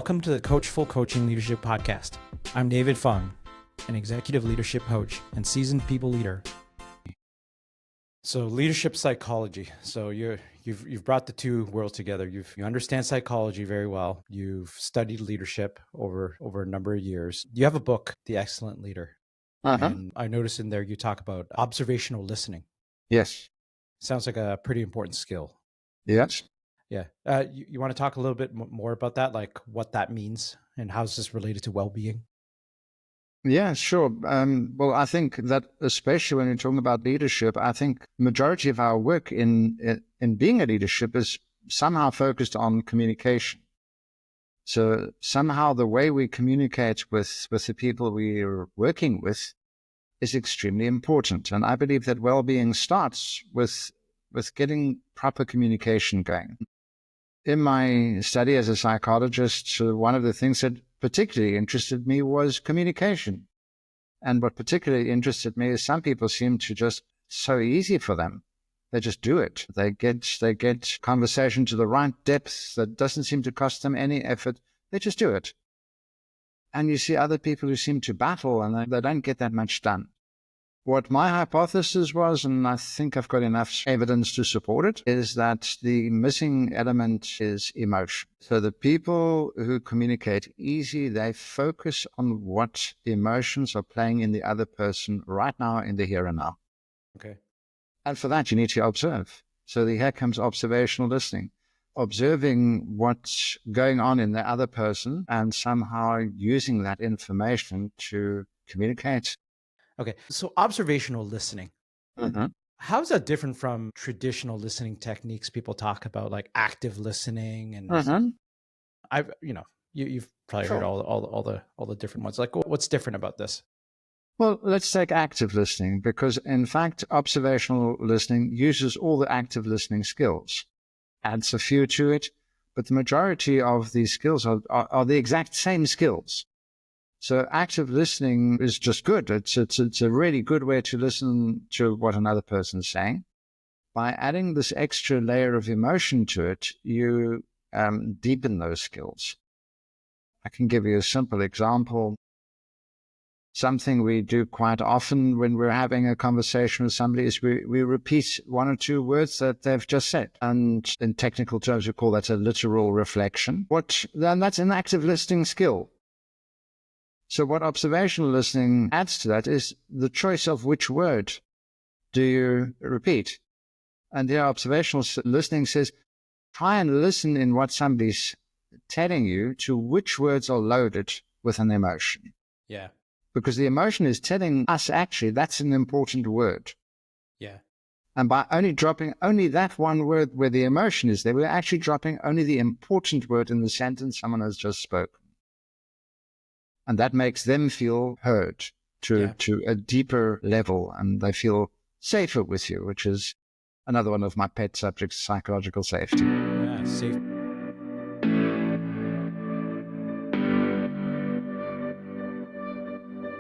Welcome to the Coachful Coaching Leadership Podcast. I'm David Fung, an executive leadership coach and seasoned people leader. So leadership psychology. So you've brought the two worlds together. You understand psychology very well. You've studied leadership over a number of years. You have a book, The Excellent Leader. And I noticed in there you talk about observational listening. Yes. Sounds like a pretty important skill. Yes. Yeah. You want to talk a little bit more about that, like what that means and how is this related to well-being? Yeah, sure. Well, I think that especially when you're talking about leadership, I think the majority of our work in being a leadership is somehow focused on communication. So somehow the way we communicate with the people we are working with is extremely important. And I believe that well-being starts with getting proper communication going. In my study as a psychologist, one of the things that particularly interested me was communication. And what particularly interested me is some people seem to just so easy for them. They just do it. They get conversation to the right depth that doesn't seem to cost them any effort. They just do it. And you see other people who seem to battle and they don't get that much done. What my hypothesis was, and I think I've got enough evidence to support it, is that the missing element is emotion. So the people who communicate easy, they focus on what emotions are playing in the other person right now in the here and now. Okay. And for that, you need to observe. So here comes observational listening. Observing what's going on in the other person and somehow using that information to communicate. Okay. So observational listening. How is that different from traditional listening techniques people talk about, like active listening? And you've probably heard all the different ones. Like, what's different about this? Well, let's take active listening, because in fact, observational listening uses all the active listening skills, adds a few to it, but the majority of these skills are the exact same skills. So active listening is just good. It's a really good way to listen to what another person is saying. By adding this extra layer of emotion to it, you deepen those skills. I can give you a simple example. Something we do quite often when we're having a conversation with somebody is we repeat one or two words that they've just said. And in technical terms, we call that a literal reflection. Then that's an active listening skill. So what observational listening adds to that is the choice of which word do you repeat. And the observational listening says, try and listen in what somebody's telling you to which words are loaded with an emotion. Yeah. Because the emotion is telling us actually that's an important word. Yeah. And by only dropping only that one word where the emotion is there, we're actually dropping only the important word in the sentence someone has just spoken. And that makes them feel heard to a deeper level, and they feel safer with you, which is another one of my pet subjects, psychological safety. Yeah, safe.